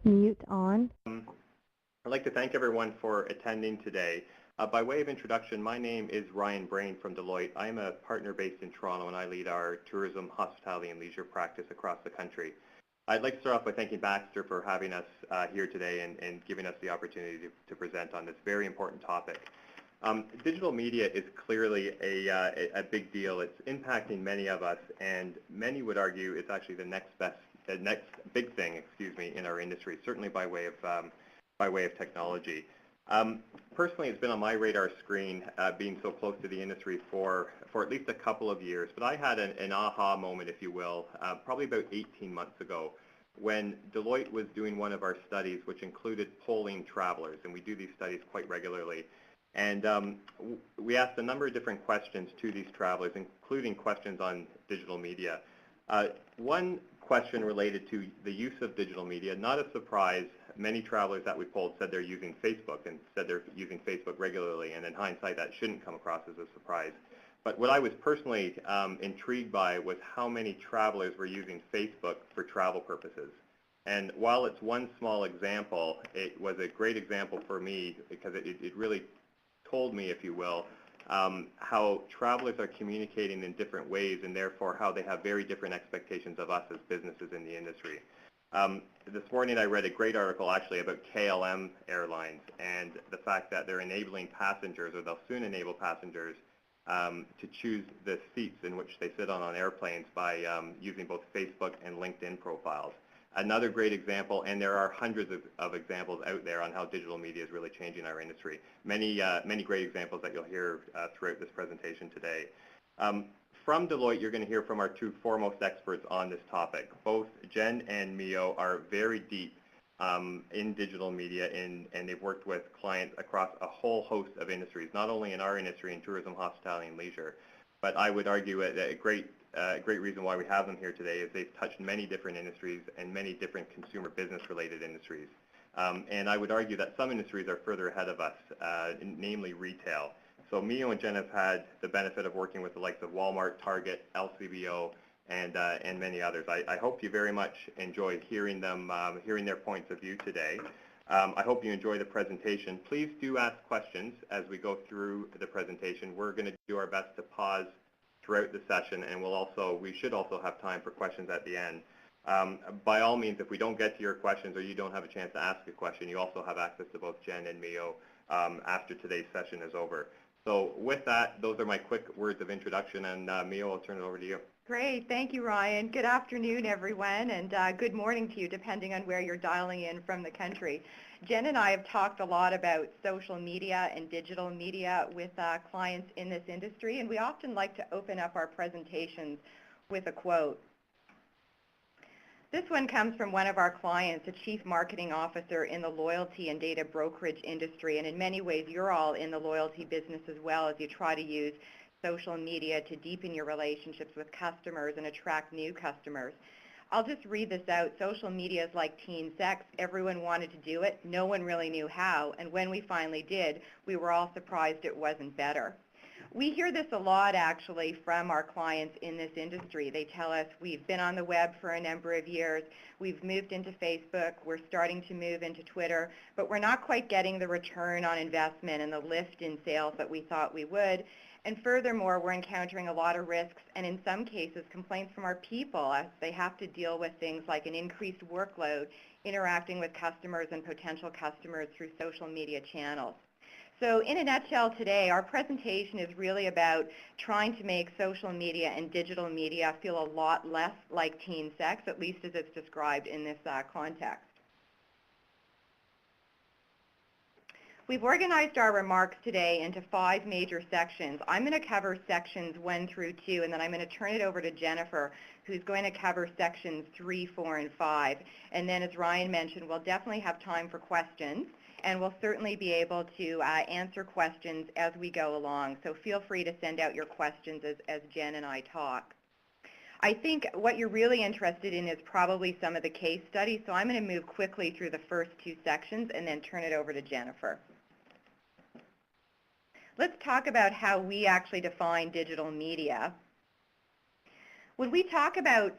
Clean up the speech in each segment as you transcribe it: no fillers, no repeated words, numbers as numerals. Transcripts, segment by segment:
Mute on. I'd like to thank everyone for attending today. By way of introduction, my name is Ryan Brain from Deloitte. I am a partner based in Toronto, and I lead our tourism, hospitality, and leisure practice across the country. I'd like to start off by thanking Baxter for having us here today and giving us the opportunity to present on this very important topic. Digital media is clearly a big deal. It's impacting many of us, and many would argue it's actually the next big thing, in our industry, certainly by way of technology. Personally, it's been on my radar screen being so close to the industry for at least a couple of years, but I had an aha moment, if you will, probably about 18 months ago when Deloitte was doing one of our studies which included polling travelers, and we do these studies quite regularly. And we asked a number of different questions to these travelers, including questions on digital media. One question related to the use of digital media, not a surprise. Many travelers that we polled said they're using Facebook and said they're using Facebook regularly, and in hindsight that shouldn't come across as a surprise. But what I was personally intrigued by was how many travelers were using Facebook for travel purposes. And while it's one small example, it was a great example for me because it really told me, if you will, how travelers are communicating in different ways and therefore how they have very different expectations of us as businesses in the industry. This morning I read a great article actually about KLM Airlines and the fact that they're enabling passengers, or they'll soon enable passengers, to choose the seats in which they sit on airplanes by using both Facebook and LinkedIn profiles. Another great example, and there are hundreds of examples out there on how digital media is really changing our industry. Many great examples that you'll hear throughout this presentation today. From Deloitte, you're going to hear from our two foremost experts on this topic. Both Jen and Mio are very deep in digital media, and they've worked with clients across a whole host of industries, not only in our industry in tourism, hospitality, and leisure, but I would argue a great reason why we have them here today is they've touched many different industries and many different consumer business-related industries. And I would argue that some industries are further ahead of us, namely retail. So Mio and Jen have had the benefit of working with the likes of Walmart, Target, LCBO, and many others. I hope you very much enjoy hearing them, hearing their points of view today. I hope you enjoy the presentation. Please do ask questions as we go through the presentation. We're going to do our best to pause throughout the session, and we should also have time for questions at the end. By all means, if we don't get to your questions or you don't have a chance to ask a question, you also have access to both Jen and Mio after today's session is over. So with that, those are my quick words of introduction, and Mio, I'll turn it over to you. Great. Thank you, Ryan. Good afternoon, everyone, and good morning to you, depending on where you're dialing in from the country. Jen and I have talked a lot about social media and digital media with clients in this industry, and we often like to open up our presentations with a quote. This one comes from one of our clients, a chief marketing officer in the loyalty and data brokerage industry, and in many ways you're all in the loyalty business as well as you try to use social media to deepen your relationships with customers and attract new customers. I'll just read this out. Social media is like teen sex. Everyone wanted to do it. No one really knew how. And when we finally did, we were all surprised it wasn't better. We hear this a lot, actually, from our clients in this industry. They tell us we've been on the web for a number of years. We've moved into Facebook. We're starting to move into Twitter. But we're not quite getting the return on investment and the lift in sales that we thought we would. And furthermore, we're encountering a lot of risks and in some cases complaints from our people as they have to deal with things like an increased workload interacting with customers and potential customers through social media channels. So in a nutshell today, our presentation is really about trying to make social media and digital media feel a lot less like teen sex, at least as it's described in this context. We've organized our remarks today into 5 major sections. I'm going to cover sections 1 through 2, and then I'm going to turn it over to Jennifer, who's going to cover sections 3, 4, and 5. And then, as Ryan mentioned, we'll definitely have time for questions, and we'll certainly be able to answer questions as we go along. So feel free to send out your questions as Jen and I talk. I think what you're really interested in is probably some of the case studies, so I'm going to move quickly through the first 2 sections and then turn it over to Jennifer. Let's talk about how we actually define digital media. When we talk about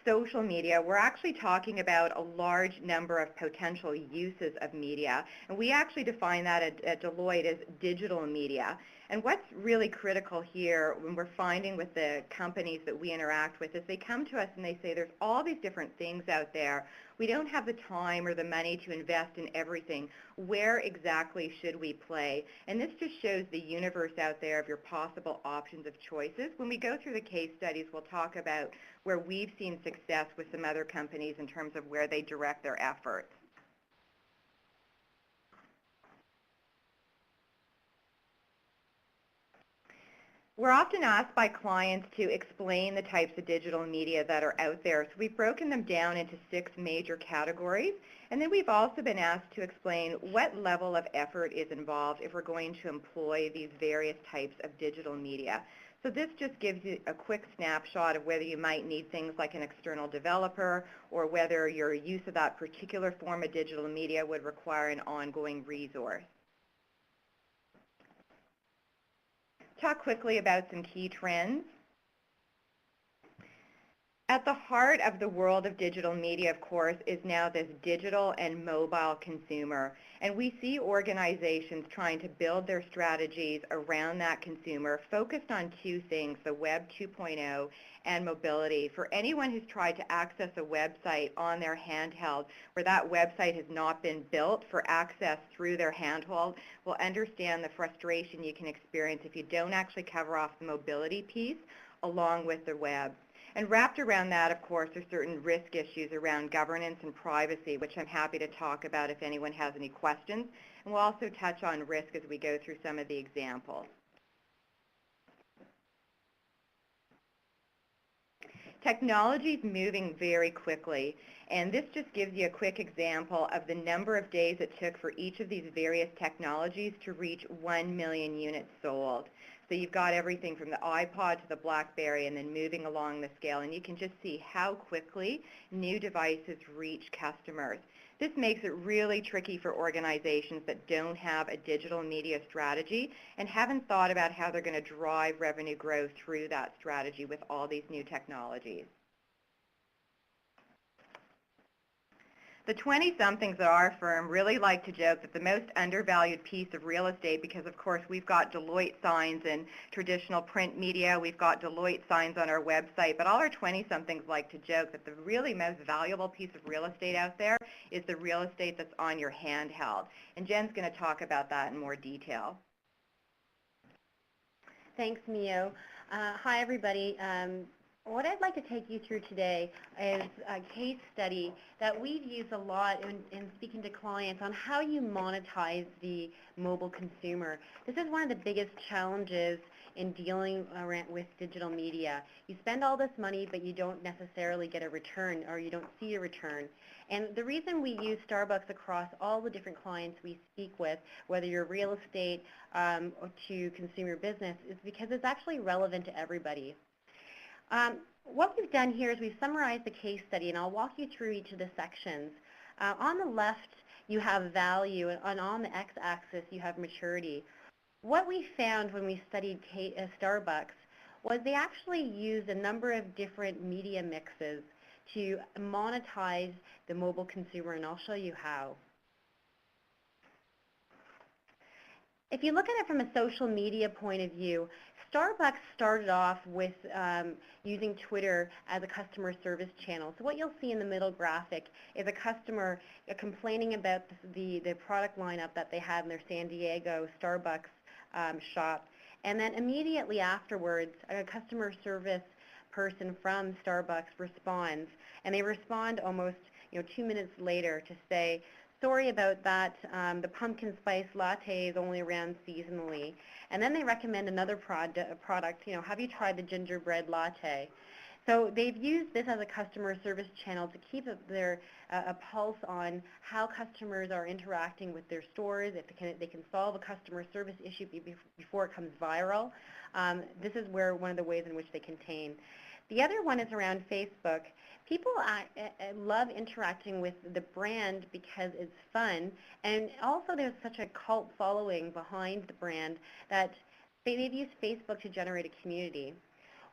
social media, we're actually talking about a large number of potential uses of media. And we actually define that at Deloitte as digital media. And what's really critical here when we're finding with the companies that we interact with is they come to us and they say there's all these different things out there. We don't have the time or the money to invest in everything. Where exactly should we play? And this just shows the universe out there of your possible options of choices. When we go through the case studies, we'll talk about where we've seen success with some other companies in terms of where they direct their efforts. We're often asked by clients to explain the types of digital media that are out there. So we've broken them down into 6 major categories. And then we've also been asked to explain what level of effort is involved if we're going to employ these various types of digital media. So this just gives you a quick snapshot of whether you might need things like an external developer or whether your use of that particular form of digital media would require an ongoing resource. Talk quickly about some key trends. At the heart of the world of digital media, of course, is now this digital and mobile consumer. And we see organizations trying to build their strategies around that consumer, focused on 2 things, the Web 2.0 and mobility. For anyone who's tried to access a website on their handheld where that website has not been built for access through their handheld will understand the frustration you can experience if you don't actually cover off the mobility piece along with the web. And wrapped around that, of course, are certain risk issues around governance and privacy, which I'm happy to talk about if anyone has any questions. And we'll also touch on risk as we go through some of the examples. Technology is moving very quickly, and this just gives you a quick example of the number of days it took for each of these various technologies to reach 1 million units sold. So you've got everything from the iPod to the BlackBerry and then moving along the scale, and you can just see how quickly new devices reach customers. This makes it really tricky for organizations that don't have a digital media strategy and haven't thought about how they're going to drive revenue growth through that strategy with all these new technologies. The 20-somethings at our firm really like to joke that the most undervalued piece of real estate, because of course we've got Deloitte signs in traditional print media, we've got Deloitte signs on our website, but all our 20-somethings like to joke that the really most valuable piece of real estate out there is the real estate that's on your handheld. And Jen's going to talk about that in more detail. Thanks, Mio. Hi, everybody. What I'd like to take you through today is a case study that we've used a lot in speaking to clients on how you monetize the mobile consumer. This is one of the biggest challenges in dealing with digital media. You spend all this money, but you don't necessarily get a return, or you don't see a return. And the reason we use Starbucks across all the different clients we speak with, whether you're real estate or to consumer business, is because it's actually relevant to everybody. What we've done here is we've summarized the case study, and I'll walk you through each of the sections. On the left, you have value, and on the x-axis, you have maturity. What we found when we studied Starbucks was they actually used a number of different media mixes to monetize the mobile consumer, and I'll show you how. If you look at it from a social media point of view, Starbucks started off with using Twitter as a customer service channel. So what you'll see in the middle graphic is a customer complaining about the product lineup that they had in their San Diego Starbucks shop. And then immediately afterwards, a customer service person from Starbucks responds. And they respond almost 2 minutes later to say, sorry about that, the pumpkin spice latte is only around seasonally. And then they recommend another product, have you tried the gingerbread latte? So they've used this as a customer service channel to keep a pulse on how customers are interacting with their stores, if they can solve a customer service issue before it comes viral. This is one of the ways in which they contain. The other one is around Facebook. People love interacting with the brand because it's fun, and also there's such a cult following behind the brand that they've used Facebook to generate a community.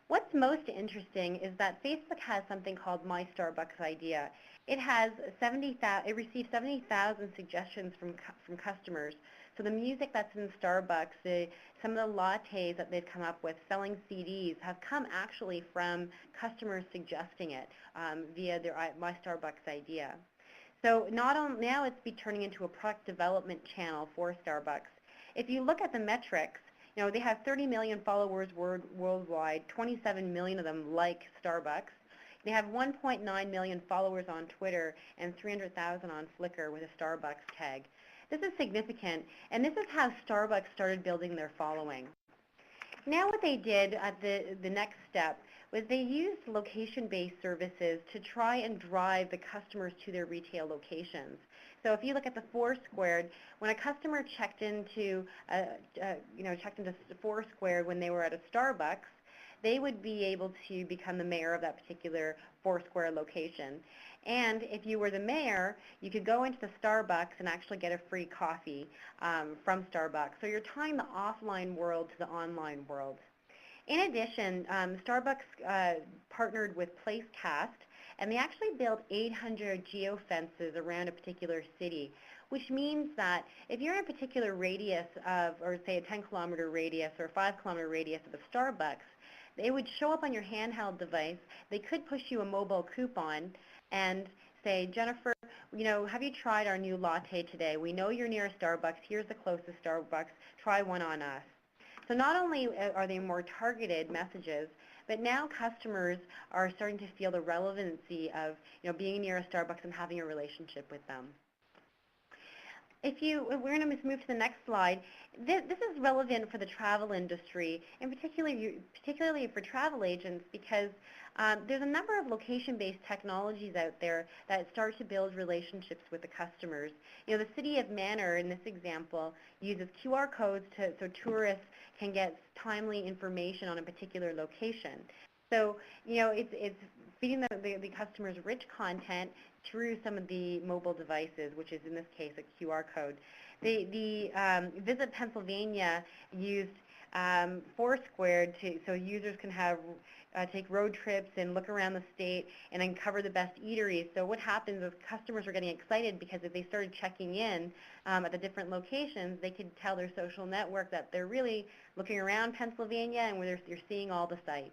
What's most interesting is that Facebook has something called My Starbucks Idea. It has it received 70,000 suggestions from customers. So the music that's in Starbucks, some of the lattes that they've come up with, selling CDs, have come actually from customers suggesting it via their My Starbucks Idea. So now it's turning into a product development channel for Starbucks. If you look at the metrics, they have 30 million followers worldwide, 27 million of them like Starbucks. They have 1.9 million followers on Twitter and 300,000 on Flickr with a Starbucks tag. This is significant, and this is how Starbucks started building their following. Now what they did at the next step was they used location-based services to try and drive the customers to their retail locations. So if you look at the Foursquared, when a customer checked into Foursquared when they were at a Starbucks, they would be able to become the mayor of that particular Foursquare location. And if you were the mayor, you could go into the Starbucks and actually get a free coffee from Starbucks. So you're tying the offline world to the online world. In addition, Starbucks partnered with Placecast, and they actually built 800 geofences around a particular city, which means that if you're in a particular radius of, or say a 10-kilometer radius or a 5-kilometer radius of a Starbucks, they would show up on your handheld device. They could push you a mobile coupon and say, Jennifer, have you tried our new latte today? We know you're near a Starbucks. Here's the closest Starbucks. Try one on us. So not only are they more targeted messages, but now customers are starting to feel the relevancy of being near a Starbucks and having a relationship with them. We're going to move to the next slide. This is relevant for the travel industry, and particularly for travel agents, because there's a number of location-based technologies out there that start to build relationships with the customers. The city of Manor, in this example, uses QR codes so tourists can get timely information on a particular location. So, it's feeding the customers rich content through some of the mobile devices, which is in this case a QR code. The Visit Pennsylvania used Foursquare so users can take road trips and look around the state and uncover the best eateries. So what happens is customers are getting excited because if they started checking in at the different locations, they could tell their social network that they're really looking around Pennsylvania and where you're seeing all the sites.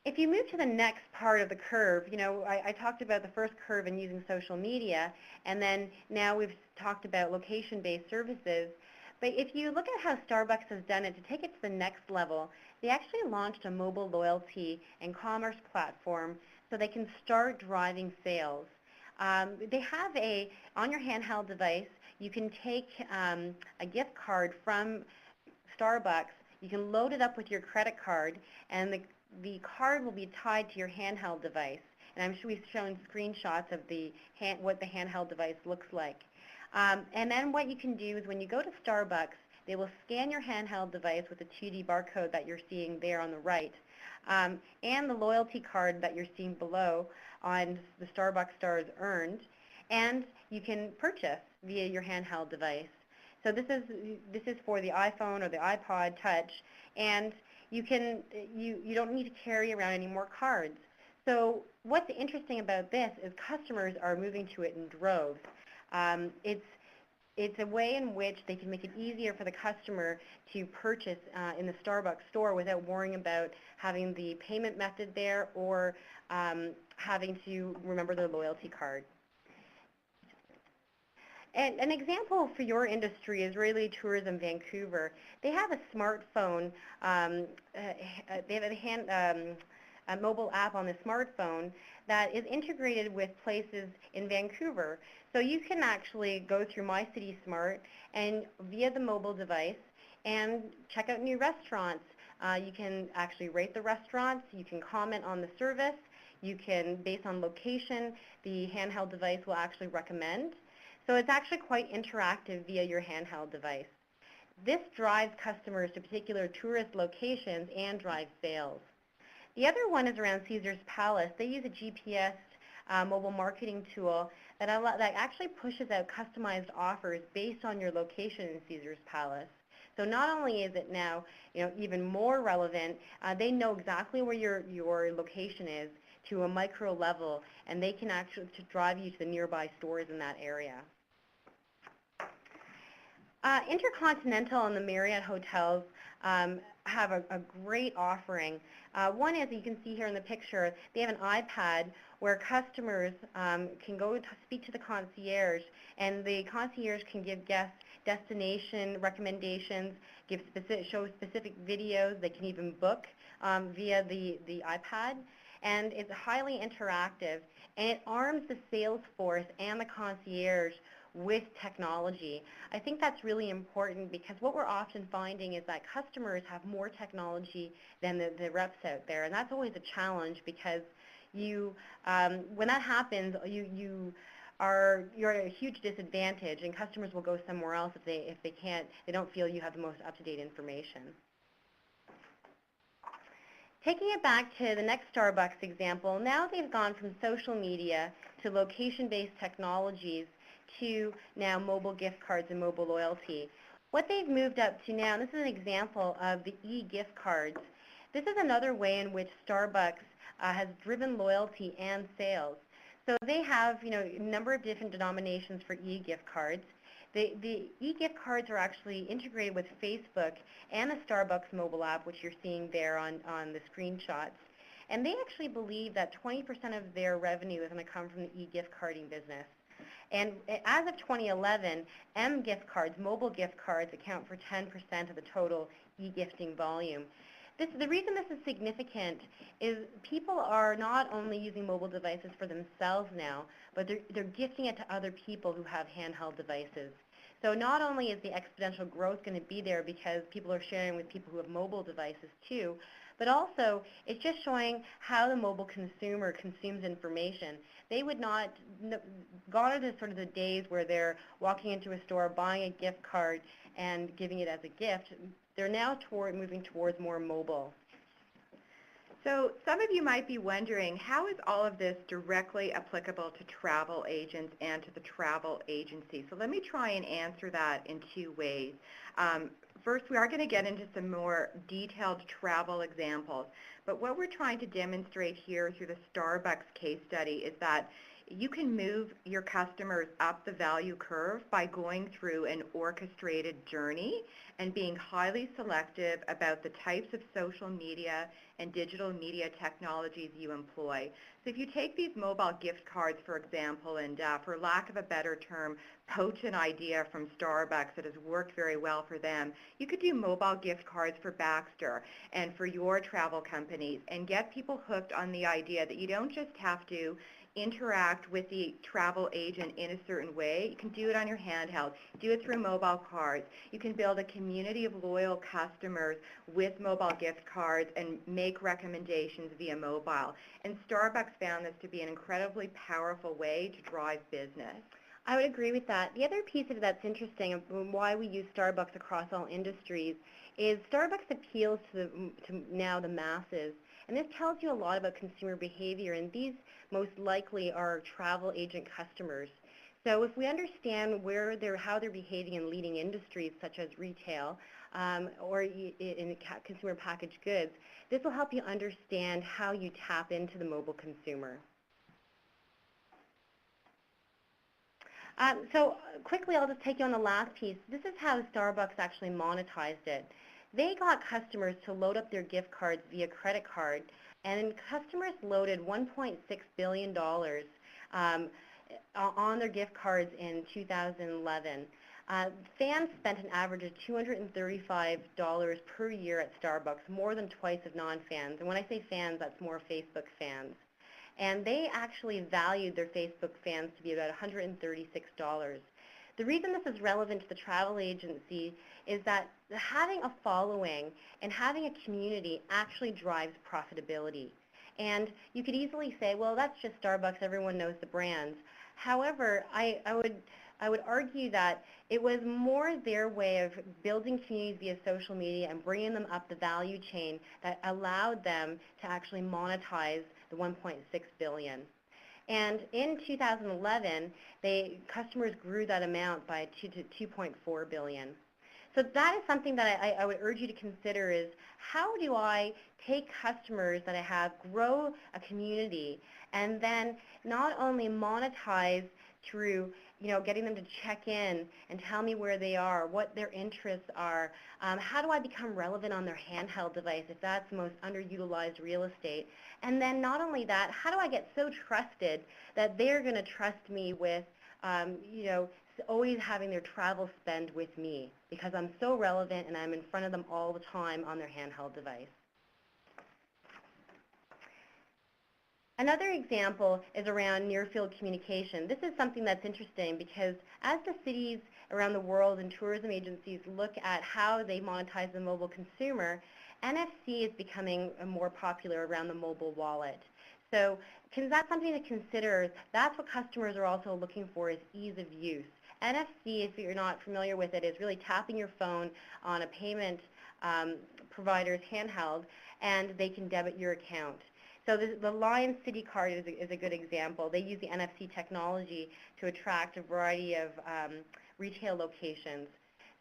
If you move to the next part of the curve, I talked about the first curve in using social media, and then now we've talked about location-based services. But if you look at how Starbucks has done it, to take it to the next level, they actually launched a mobile loyalty and commerce platform so they can start driving sales. They have on your handheld device, you can take a gift card from Starbucks, you can load it up with your credit card, and the card will be tied to your handheld device. And I'm sure we've shown screenshots of what the handheld device looks like. And then what you can do is when you go to Starbucks, they will scan your handheld device with the 2D barcode that you're seeing there on the right, and the loyalty card that you're seeing below on the Starbucks stars earned, and you can purchase via your handheld device. So this is for the iPhone or the iPod Touch, and you don't need to carry around any more cards. So what's interesting about this is customers are moving to it in droves. It's a way in which they can make it easier for the customer to purchase in the Starbucks store without worrying about having the payment method there or having to remember their loyalty card. And an example for your industry is really Tourism Vancouver. They have a smartphone, they have a mobile app on the smartphone that is integrated with places in Vancouver. So you can actually go through My City Smart and via the mobile device and check out new restaurants. You can actually rate the restaurants, you can comment on the service, you can, based on location, the handheld device will actually recommend. So it's actually quite interactive via your handheld device. This drives customers to particular tourist locations and drives sales. The other one is around Caesars Palace. They use a GPS mobile marketing tool that actually pushes out customized offers based on your location in Caesars Palace. So not only is it now, even more relevant, they know exactly where your location is to a micro level, and they can actually drive you to the nearby stores in that area. Intercontinental and the Marriott hotels have a great offering. One is, you can see here in the picture, they have an iPad where customers can go to speak to the concierge, and the concierge can give guests destination recommendations, show specific videos. They can even book via the iPad, and it's highly interactive, and it arms the sales force and the concierge with technology. I think that's really important because what we're often finding is that customers have more technology than the reps out there, and that's always a challenge because when that happens, you're at a huge disadvantage, and customers will go somewhere else if they don't feel you have the most up-to-date information. Taking it back to the next Starbucks example, now they've gone from social media to location-based technologies to now mobile gift cards and mobile loyalty. What they've moved up to now, this is an example of the e-gift cards. This is another way in which Starbucks has driven loyalty and sales. So they have, a number of different denominations for e-gift cards. The e-gift cards are actually integrated with Facebook and the Starbucks mobile app, which you're seeing there on the screenshots. And they actually believe that 20% of their revenue is going to come from the e-gift carding business. And as of 2011, M-gift cards, mobile gift cards, account for 10% of the total e-gifting volume. The reason this is significant is people are not only using mobile devices for themselves now, but they're gifting it to other people who have handheld devices. So not only is the exponential growth going to be there because people are sharing with people who have mobile devices too, but also it's just showing how the mobile consumer consumes information. They would not, gone are the sort of the days where they're walking into a store, buying a gift card, and giving it as a gift. They're now moving towards more mobile. So some of you might be wondering, how is all of this directly applicable to travel agents and to the travel agency? So let me try and answer that in two ways. First, we are going to get into some more detailed travel examples, but what we're trying to demonstrate here through the Starbucks case study is that you can move your customers up the value curve by going through an orchestrated journey and being highly selective about the types of social media and digital media technologies you employ. So if you take these mobile gift cards, for example, and for lack of a better term, poach an idea from Starbucks that has worked very well for them, you could do mobile gift cards for Baxter and for your travel companies and get people hooked on the idea that you don't just have to interact with the travel agent in a certain way. You can do it on your handheld, do it through mobile cards. You can build a community of loyal customers with mobile gift cards and make recommendations via mobile. And Starbucks found this to be an incredibly powerful way to drive business. I would agree with that. The other piece of it that's interesting and why we use Starbucks across all industries is Starbucks appeals to now the masses. And this tells you a lot about consumer behavior, and these most likely are travel agent customers. So if we understand how they're behaving in leading industries such as retail or in consumer packaged goods, this will help you understand how you tap into the mobile consumer. So quickly, I'll just take you on the last piece. This is how Starbucks actually monetized it. They got customers to load up their gift cards via credit card, and customers loaded $1.6 billion on their gift cards in 2011. Fans spent an average of $235 per year at Starbucks, more than twice of non-fans. And when I say fans, that's more Facebook fans. And they actually valued their Facebook fans to be about $136. The reason this is relevant to the travel agency is that having a following and having a community actually drives profitability. And you could easily say, well, that's just Starbucks, everyone knows the brands. However, I would argue that it was more their way of building communities via social media and bringing them up the value chain that allowed them to actually monetize the $1.6 billion. And in 2011, customers grew that amount to $2.4 billion. So that is something that I would urge you to consider is how do I take customers that I have, grow a community, and then not only monetize through getting them to check in and tell me where they are, what their interests are, how do I become relevant on their handheld device if that's the most underutilized real estate, and then not only that, how do I get so trusted that they're going to trust me with always having their travel spend with me because I'm so relevant and I'm in front of them all the time on their handheld device. Another example is around near-field communication. This is something that's interesting because as the cities around the world and tourism agencies look at how they monetize the mobile consumer, NFC is becoming more popular around the mobile wallet. So that's something to consider. That's what customers are also looking for is ease of use. NFC, if you're not familiar with it, is really tapping your phone on a payment provider's handheld and they can debit your account. So the Lion City card is a good example. They use the NFC technology to attract a variety of retail locations,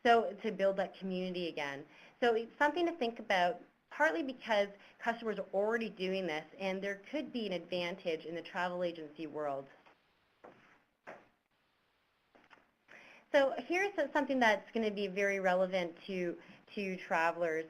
so to build that community again. So it's something to think about, partly because customers are already doing this, and there could be an advantage in the travel agency world. So here's something that's going to be very relevant to travelers.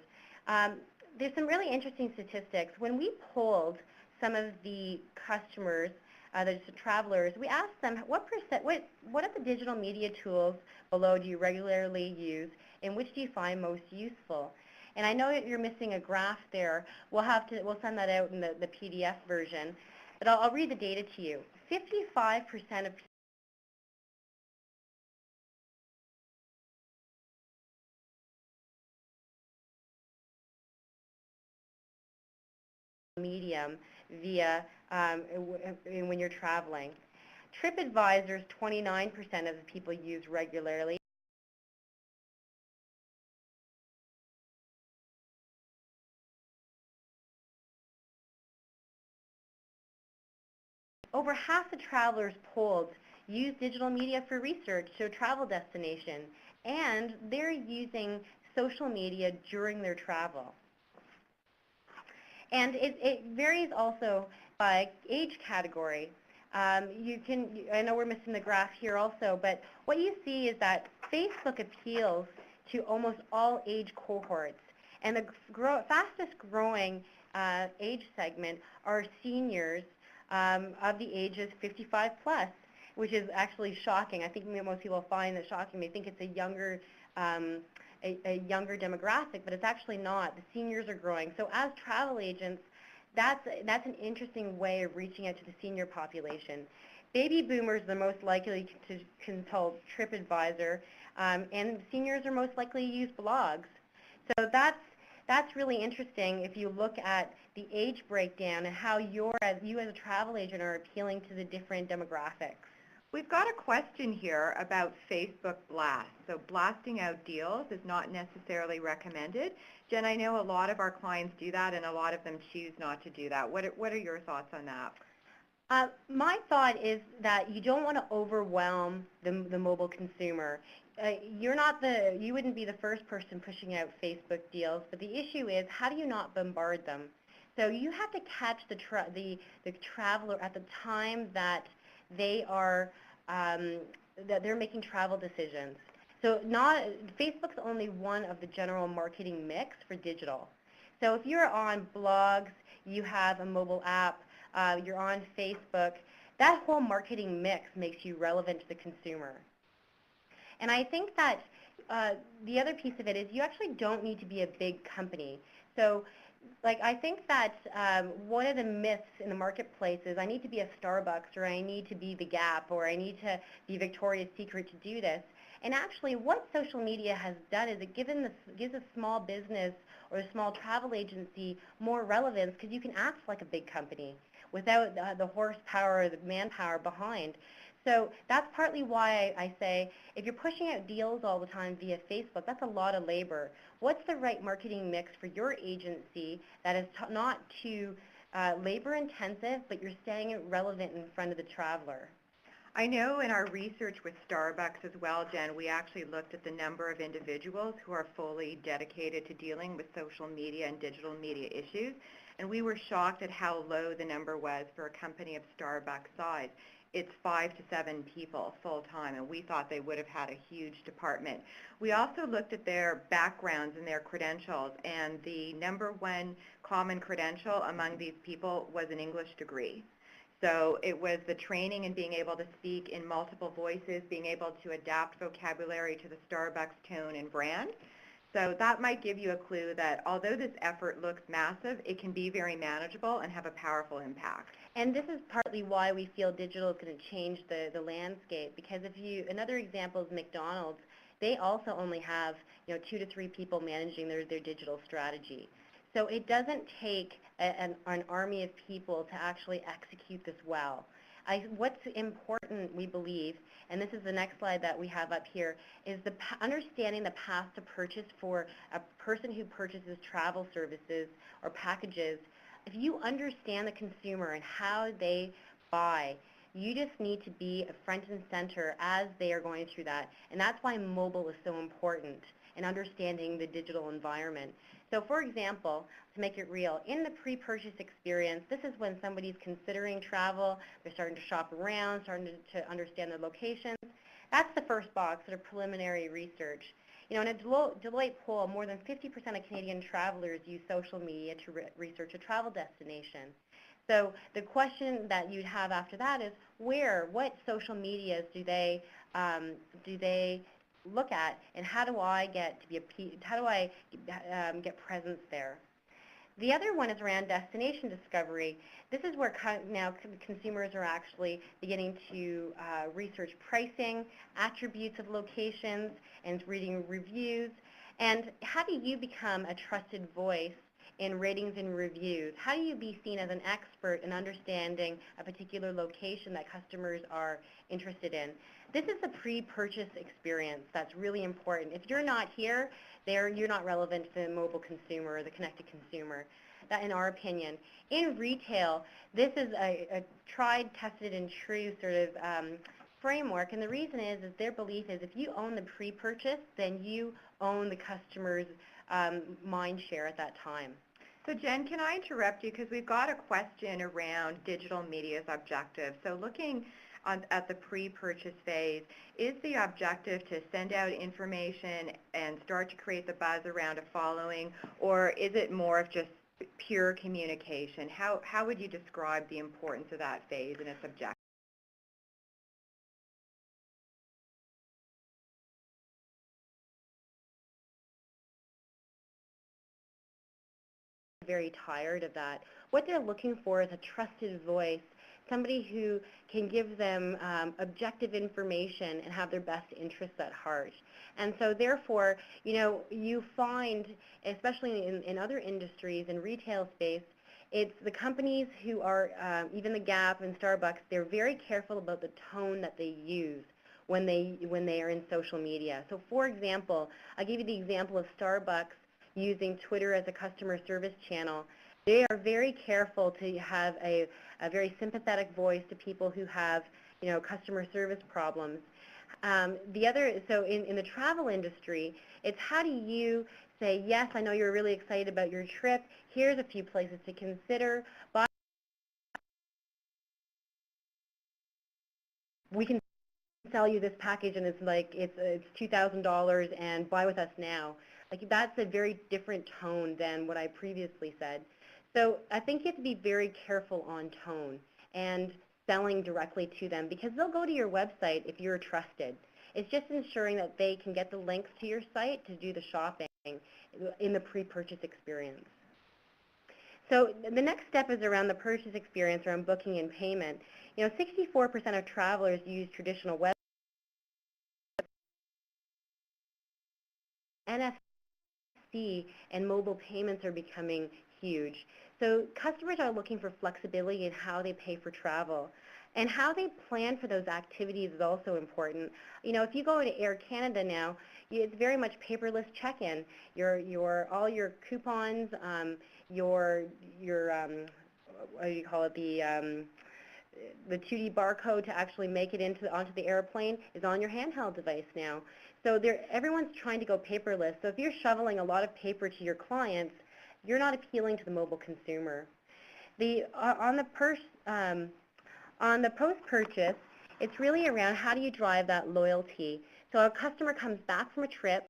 There's some really interesting statistics. When we polled some of the customers, the travelers, we asked them what of the digital media tools below do you regularly use and which do you find most useful? And I know that you're missing a graph there. We'll send that out in the PDF version, but I'll read the data to you. 55% of medium via when you're traveling. TripAdvisor's 29% of the people use regularly. Over half the travelers polled use digital media for research to a travel destination, and they're using social media during their travel. And it varies also by age category. I know we're missing the graph here also, but what you see is that Facebook appeals to almost all age cohorts. And the fastest growing age segment are seniors of the ages 55 plus, which is actually shocking. I think most people find that shocking. They think it's a younger demographic, but it's actually not. The seniors are growing. So as travel agents, that's an interesting way of reaching out to the senior population. Baby boomers are the most likely to consult TripAdvisor, and seniors are most likely to use blogs. So that's really interesting if you look at the age breakdown and how you as a travel agent are appealing to the different demographics. We've got a question here about Facebook blasts. So blasting out deals is not necessarily recommended. Jen, I know a lot of our clients do that and a lot of them choose not to do that. What are your thoughts on that? My thought is that you don't want to overwhelm the mobile consumer. You wouldn't be the first person pushing out Facebook deals, but the issue is how do you not bombard them? So you have to catch the traveler at the time that they are that they're making travel decisions. So Facebook's only one of the general marketing mix for digital. So if you're on blogs, you have a mobile app, you're on Facebook, that whole marketing mix makes you relevant to the consumer. And I think that the other piece of it is you actually don't need to be a big company. So I think that one of the myths in the marketplace is I need to be a Starbucks or I need to be the Gap or I need to be Victoria's Secret to do this. And actually what social media has done is it gives a small business or a small travel agency more relevance because you can act like a big company without the horsepower or the manpower behind. So that's partly why I say if you're pushing out deals all the time via Facebook, that's a lot of labor. What's the right marketing mix for your agency that is not too labor intensive, but you're staying relevant in front of the traveler? I know in our research with Starbucks as well, Jen, we actually looked at the number of individuals who are fully dedicated to dealing with social media and digital media issues, and we were shocked at how low the number was for a company of Starbucks size. It's 5 to 7 people full-time, and we thought they would have had a huge department. We also looked at their backgrounds and their credentials, and the number one common credential among these people was an English degree. So it was the training and being able to speak in multiple voices, being able to adapt vocabulary to the Starbucks tone and brand. So that might give you a clue that although this effort looks massive, it can be very manageable and have a powerful impact. And this is partly why we feel digital is going to change the landscape, because another example is McDonald's. They also only have 2 to 3 people managing their digital strategy. So it doesn't take an army of people to actually execute this well. What's important, we believe, and this is the next slide that we have up here, is understanding the path to purchase for a person who purchases travel services or packages. If you understand the consumer and how they buy, you just need to be front and center as they are going through that. And that's why mobile is so important in understanding the digital environment. So for example, to make it real, in the pre-purchase experience, this is when somebody's considering travel, they're starting to shop around, starting to understand the locations. That's the first box, sort of preliminary research. In a Deloitte poll, more than 50% of Canadian travelers use social media to research a travel destination. So the question that you'd have after that is what social medias do they look at, and how do I get presence there? The other one is around destination discovery. This is where now consumers are actually beginning to research pricing, attributes of locations, and reading reviews. And how do you become a trusted voice in ratings and reviews? How do you be seen as an expert in understanding a particular location that customers are interested in? This is the pre-purchase experience that's really important. If you're not here, you're not relevant to the mobile consumer or the connected consumer, that in our opinion. In retail, this is a tried, tested, and true sort of framework, and the reason is their belief is if you own the pre-purchase, then you own the customer's mind share at that time. So Jen, can I interrupt you, because we've got a question around digital media's objective. So looking at the pre-purchase phase, is the objective to send out information and start to create the buzz around a following, or is it more of just pure communication? How would you describe the importance of that phase and its objective? Very tired of that. What they're looking for is a trusted voice, somebody who can give them objective information and have their best interests at heart. And so therefore, you find, especially in other industries, in retail space, it's the companies who are, even the Gap and Starbucks, they're very careful about the tone that they use when they are in social media. So for example, I'll give you the example of Starbucks using Twitter as a customer service channel. They are very careful to have a very sympathetic voice to people who have, customer service problems. So in the travel industry, it's how do you say, yes, I know you're really excited about your trip. Here's a few places to consider. But we can sell you this package, and it's $2,000, and buy with us now. Like, that's a very different tone than what I previously said. So I think you have to be very careful on tone and selling directly to them, because they'll go to your website if you're trusted. It's just ensuring that they can get the links to your site to do the shopping in the pre-purchase experience. So the next step is around the purchase experience, around booking and payment. 64% of travelers use traditional web. NFC and mobile payments are becoming huge. So customers are looking for flexibility in how they pay for travel. And how they plan for those activities is also important. If you go to Air Canada now, it's very much paperless check-in. All your coupons, what do you call it, the 2D barcode to actually make it onto the airplane is on your handheld device now. So everyone's trying to go paperless. So if you're shoveling a lot of paper to your clients, you're not appealing to the mobile consumer. On the post-purchase, it's really around how do you drive that loyalty. So a customer comes back from a trip,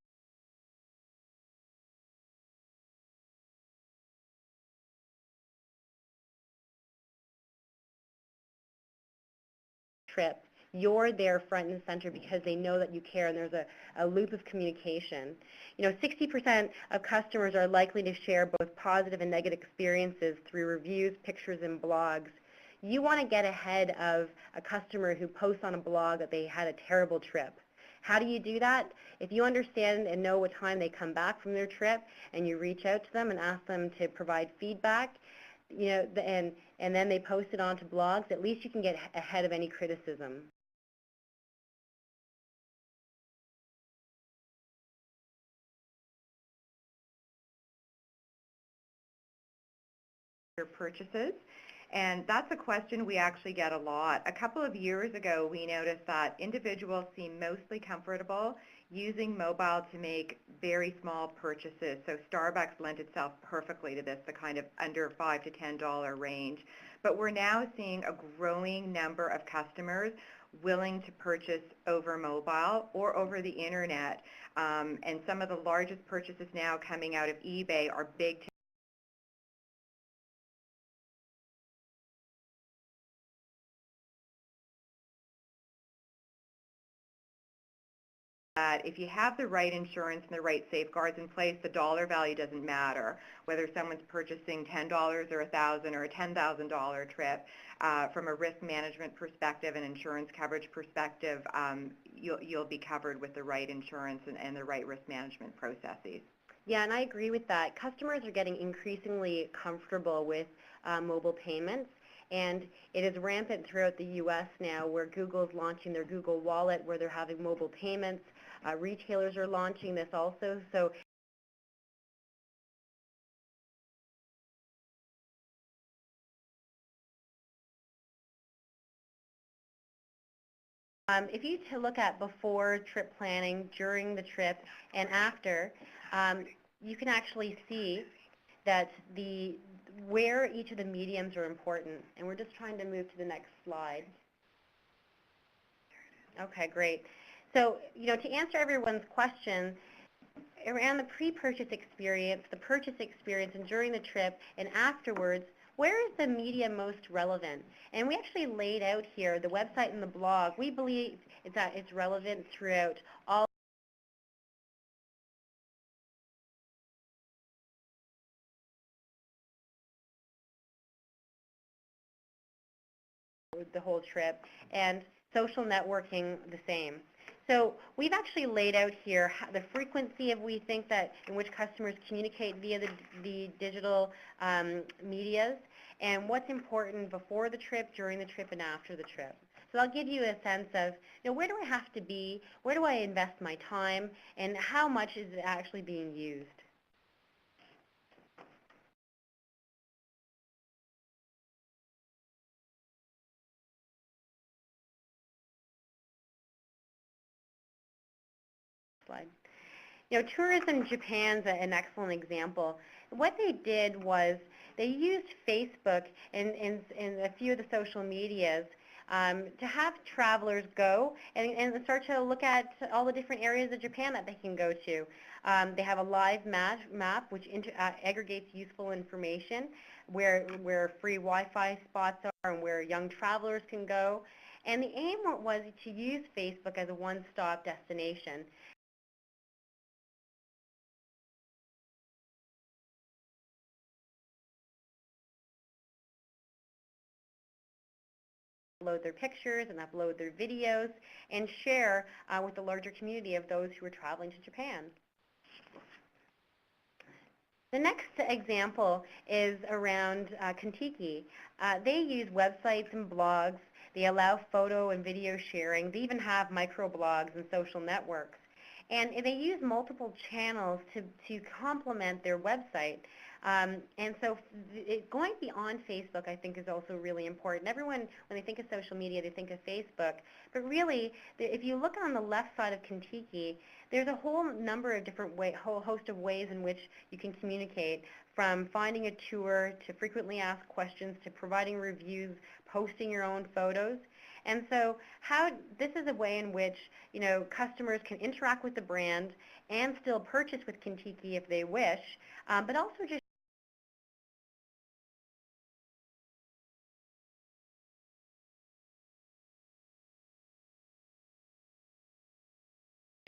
you're there front and center because they know that you care and there's a loop of communication. 60% of customers are likely to share both positive and negative experiences through reviews, pictures, and blogs. You want to get ahead of a customer who posts on a blog that they had a terrible trip. How do you do that? If you understand and know what time they come back from their trip and you reach out to them and ask them to provide feedback, and then they post it onto blogs, at least you can get ahead of any criticism. Purchases, and that's a question we actually get a lot. A couple of years ago, we noticed that individuals seem mostly comfortable using mobile to make very small purchases. So Starbucks lent itself perfectly to this, the kind of under $5 to $10 range. But we're now seeing a growing number of customers willing to purchase over mobile or over the internet. And some of the largest purchases now coming out of eBay are big that if you have the right insurance and the right safeguards in place, the dollar value doesn't matter. Whether someone's purchasing $10 or $1,000 or a $10,000 trip, from a risk management perspective and insurance coverage perspective, you'll be covered with the right insurance and the right risk management processes. Yeah, and I agree with that. Customers are getting increasingly comfortable with mobile payments. And it is rampant throughout the U.S. now, where Google's launching their Google Wallet, where they're having mobile payments. Retailers are launching this also. So if you look at before trip planning, during the trip, and after, you can actually see that where each of the mediums are important. And we're just trying to move to the next slide. Okay, great. So, to answer everyone's question, around the pre-purchase experience, the purchase experience, and during the trip, and afterwards, where is the media most relevant? And we actually laid out here the website and the blog. We believe that it's relevant throughout all the whole trip, and social networking the same. So we've actually laid out here the frequency we think that in which customers communicate via the digital medias, and what's important before the trip, during the trip, and after the trip. So I'll give you a sense of, where do I have to be, where do I invest my time, and how much is it actually being used? Slide. Tourism Japan's an excellent example. What they did was they used Facebook and a few of the social medias to have travelers go and start to look at all the different areas of Japan that they can go to. They have a live map which aggregates useful information where free Wi-Fi spots are and where young travelers can go. And the aim was to use Facebook as a one-stop destination. Upload their pictures and upload their videos and share with the larger community of those who are traveling to Japan. The next example is around Kontiki. They use websites and blogs. They allow photo and video sharing. They even have microblogs and social networks. And they use multiple channels to complement their website. And so going beyond Facebook, I think, is also really important. Everyone, when they think of social media, they think of Facebook. But really, if you look on the left side of Contiki, there's a whole number of different whole host of ways in which you can communicate, from finding a tour to frequently asked questions to providing reviews, posting your own photos. And so this is a way in which, customers can interact with the brand and still purchase with Contiki if they wish, but also just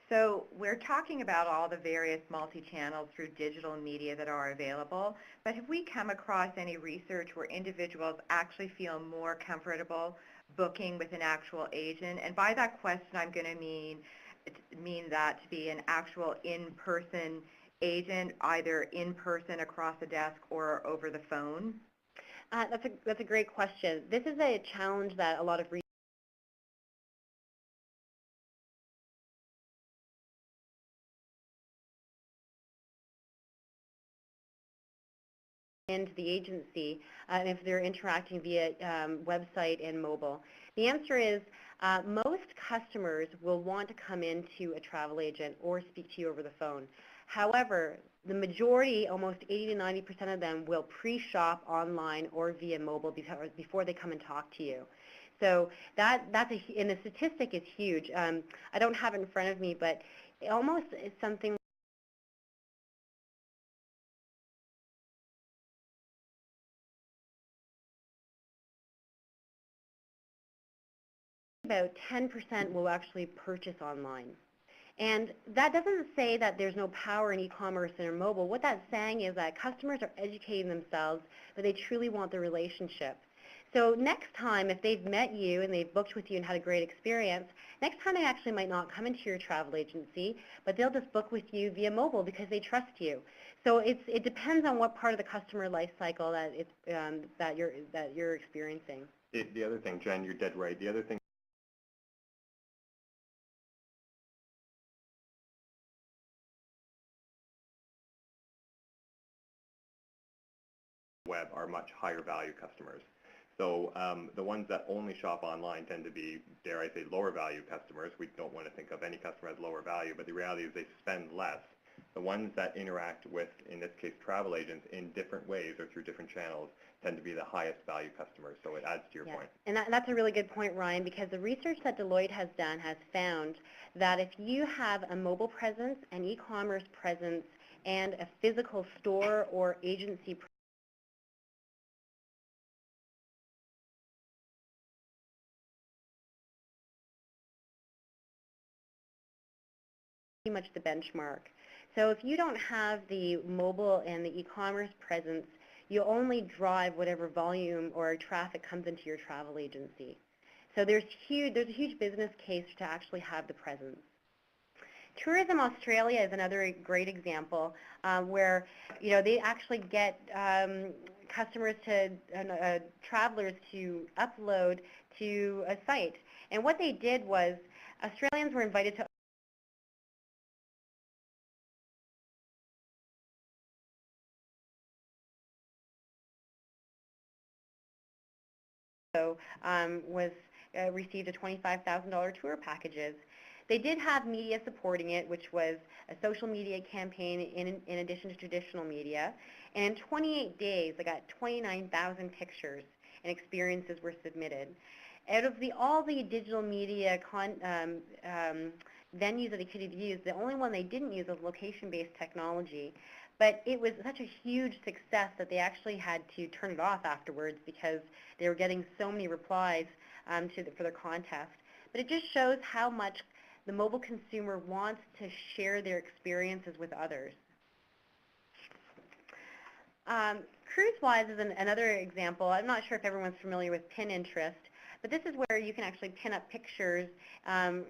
So we're talking about all the various multi-channels through digital media that are available, but have we come across any research where individuals actually feel more comfortable booking with an actual agent? And by that question, I'm going to mean that to be an actual in-person agent, either in person across a desk or over the phone? that's a great question. This is a challenge that a lot of into the agency if they're interacting via website and mobile. The answer is most customers will want to come into a travel agent or speak to you over the phone. However, the majority, almost 80 to 90% of them, will pre-shop online or via mobile before they come and talk to you. So and the statistic is huge. I don't have it in front of me, but it almost is something about 10% will actually purchase online. And that doesn't say that there's no power in e-commerce and mobile. What that's saying is that customers are educating themselves, but they truly want the relationship. So next time, if they've met you and they've booked with you and had a great experience, next time they actually might not come into your travel agency, but they'll just book with you via mobile because they trust you. So it depends on what part of the customer life cycle that you're experiencing. The other thing, Jen, you're dead right. The other thing web are much higher value customers. So the ones that only shop online tend to be, dare I say, lower value customers. We don't want to think of any customer as lower value, but the reality is they spend less. The ones that interact with, in this case, travel agents in different ways or through different channels tend to be the highest value customers. So it adds to your point. And that's a really good point, Ryan, because the research that Deloitte has done has found that if you have a mobile presence, an e-commerce presence, and a physical store or agency pretty much the benchmark. So if you don't have the mobile and the e-commerce presence, you only drive whatever volume or traffic comes into your travel agency. So there's a huge business case to actually have the presence. Tourism Australia is another great example where they actually get customers travelers to upload to a site. And what they did was Australians were invited to received a $25,000 tour packages. They did have media supporting it, which was a social media campaign in addition to traditional media. And in 28 days, they got 29,000 pictures and experiences were submitted. Out of all the digital media venues that they could have used, the only one they didn't use was location-based technology. But it was such a huge success that they actually had to turn it off afterwards because they were getting so many replies for their contest. But it just shows how much the mobile consumer wants to share their experiences with others. CruiseWise is another example. I'm not sure if everyone's familiar with Pinterest, but this is where you can actually pin up pictures and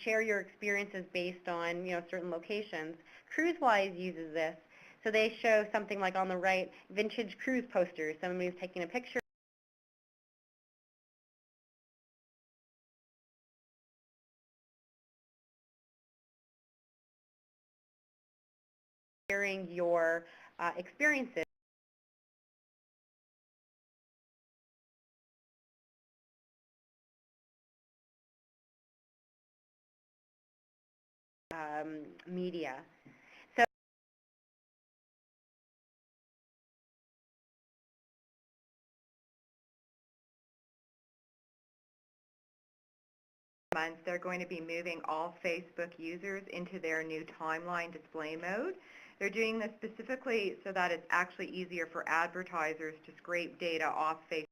share your experiences based on certain locations. CruiseWise uses this. So they show something like on the right, vintage cruise posters. Somebody's taking a picture, sharing your experiences. Media. So months, they're going to be moving all Facebook users into their new timeline display mode. They're doing this specifically so that it's actually easier for advertisers to scrape data off Facebook.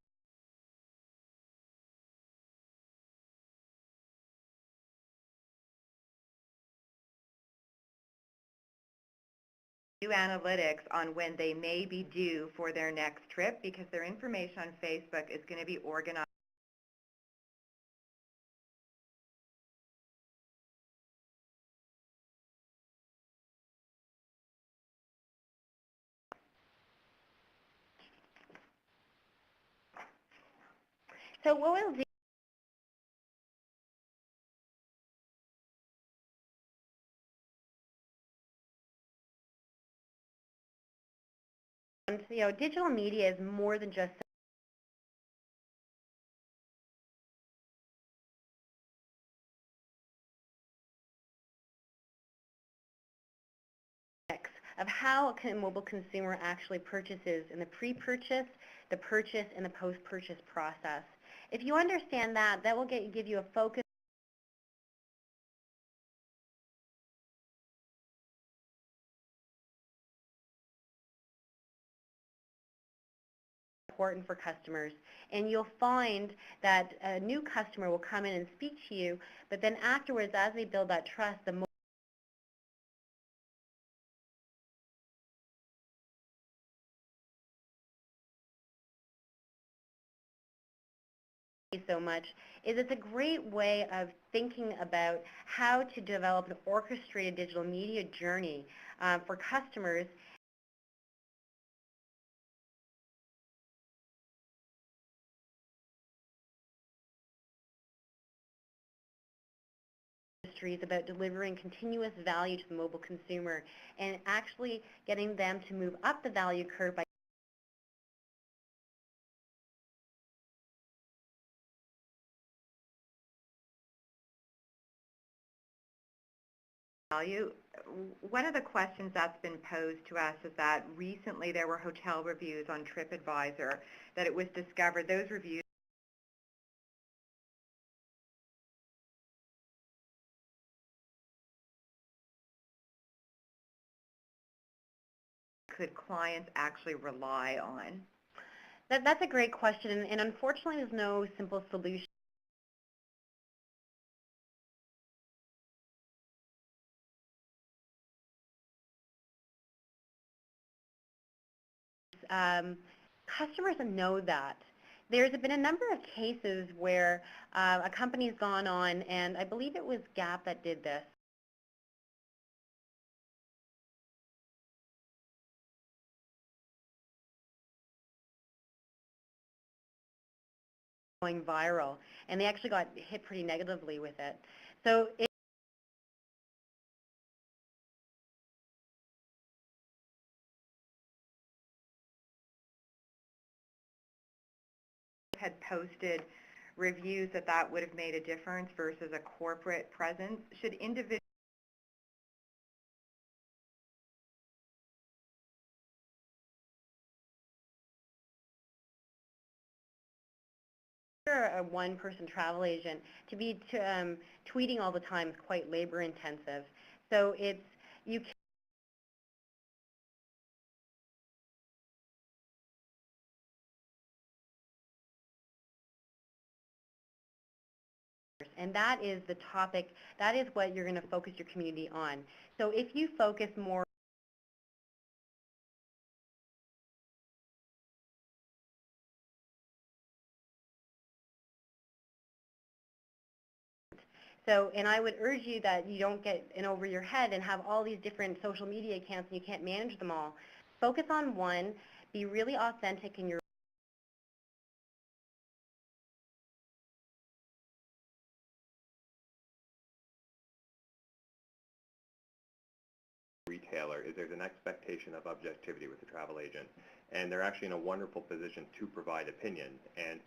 New analytics on when they may be due for their next trip, because their information on Facebook is going to be organized. So what we'll do, digital media is more than just of how a mobile consumer actually purchases in the pre-purchase, the purchase, and the post-purchase process. If you understand that, that will give you a focus important for customers. And you'll find that a new customer will come in and speak to you, but then afterwards, as they build that trust, the so much is it's a great way of thinking about how to develop an orchestrated digital media journey for customers. Is about delivering continuous value to the mobile consumer and actually getting them to move up the value curve by Value. One of the questions that's been posed to us is that recently there were hotel reviews on TripAdvisor that it was discovered those reviews could clients actually rely on? That's a great question, and unfortunately there's no simple solution. Customers know that. There's been a number of cases where a company's gone on, and I believe it was Gap that did this. Going viral, and they actually got hit pretty negatively with it. So it had posted reviews that would have made a difference versus a corporate presence. Should individuals a one-person travel agent to be tweeting all the time is quite labor-intensive. So it's you can and that is the topic, that is what you're going to focus your community on. So if you focus more and I would urge you that you don't get in over your head and have all these different social media accounts and you can't manage them all. Focus on one, be really authentic in your retailer is there's an expectation expectation of objectivity with the travel agent. And they're actually in a wonderful position to provide opinion and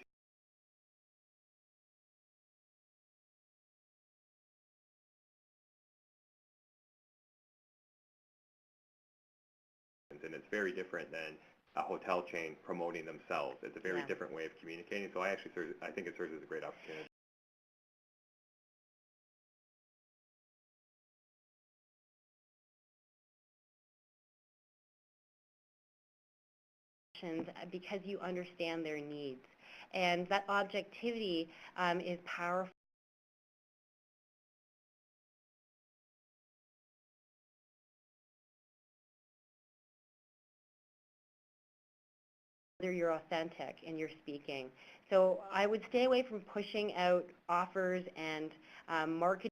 it's very different than a hotel chain promoting themselves. It's a very different way of communicating. So I think it serves as a great opportunity. Because you understand their needs. And that objectivity is powerful. Whether you're authentic and you're speaking. So I would stay away from pushing out offers and marketing.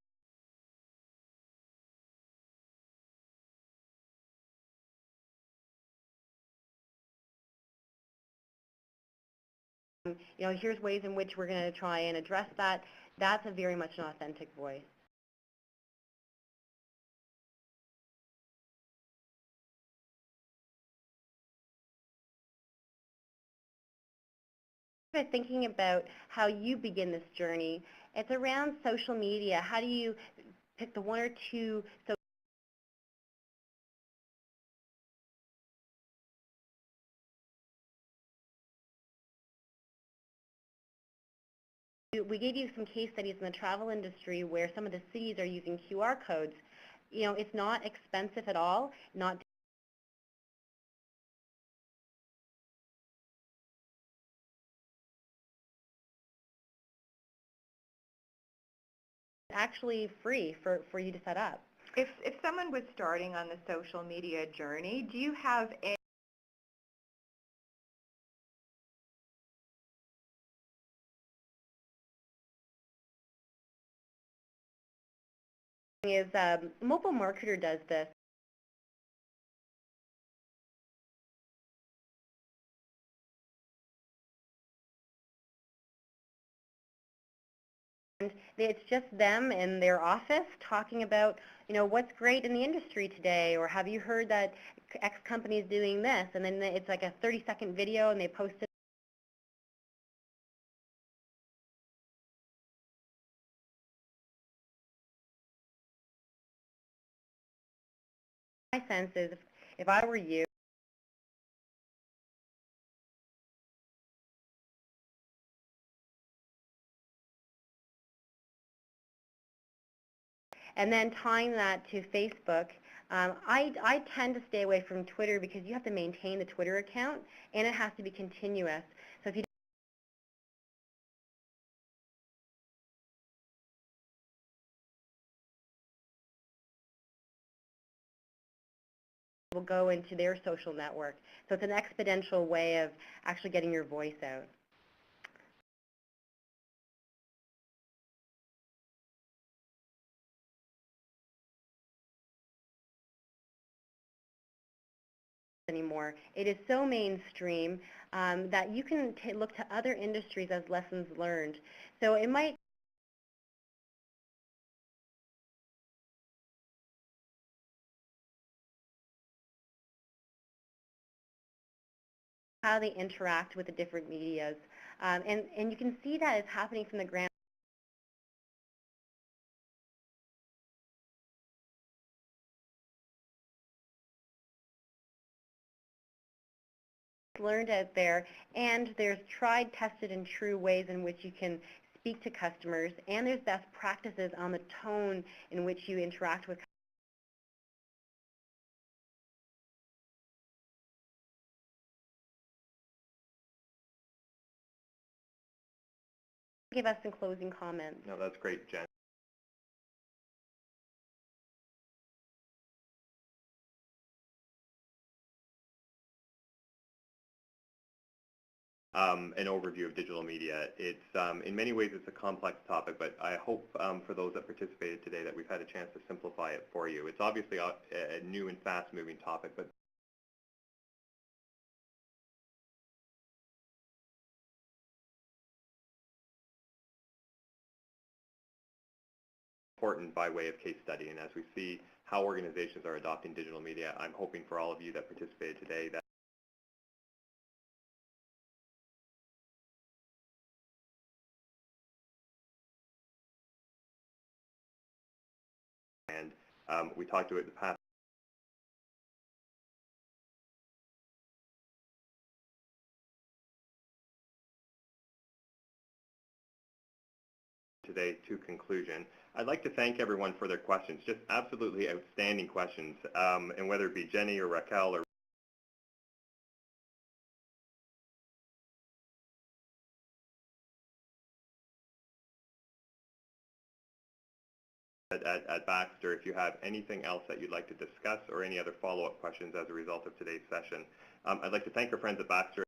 Here's ways in which we're going to try and address that. That's a very much an authentic voice. Thinking about how you begin this journey, it's around social media. How do you pick the one or two we gave you some case studies in the travel industry where some of the cities are using QR codes. It's not expensive at all, not actually free for you to set up. If someone was starting on the social media journey, do you have a Mobile Marketer does this. And it's just them in their office talking about, what's great in the industry today, or have you heard that X company is doing this? And then it's like a 30-second video and they post it. My sense is if I were you, and then tying that to Facebook, I tend to stay away from Twitter because you have to maintain the Twitter account and it has to be continuous. So if you will go into their social network. So it's an exponential way of actually getting your voice out. Anymore. It is so mainstream that you can look to other industries as lessons learned. So it might how they interact with the different medias. And you can see that it's happening from the ground. Learned out there, and there's tried, tested, and true ways in which you can speak to customers, and there's best practices on the tone in which you interact with customers. Give us some closing comments. No, that's great, Jen. An overview of digital media. It's in many ways it's a complex topic, but I hope for those that participated today that we've had a chance to simplify it for you. It's obviously a new and fast-moving topic, but important by way of case study. And as we see how organizations are adopting digital media. I'm hoping for all of you that participated today that and we talked about the past today to conclusion. I'd like to thank everyone for their questions, just absolutely outstanding questions, and whether it be Jenny or Raquel or at Baxter, if you have anything else that you'd like to discuss or any other follow-up questions as a result of today's session. I'd like to thank our friends at Baxter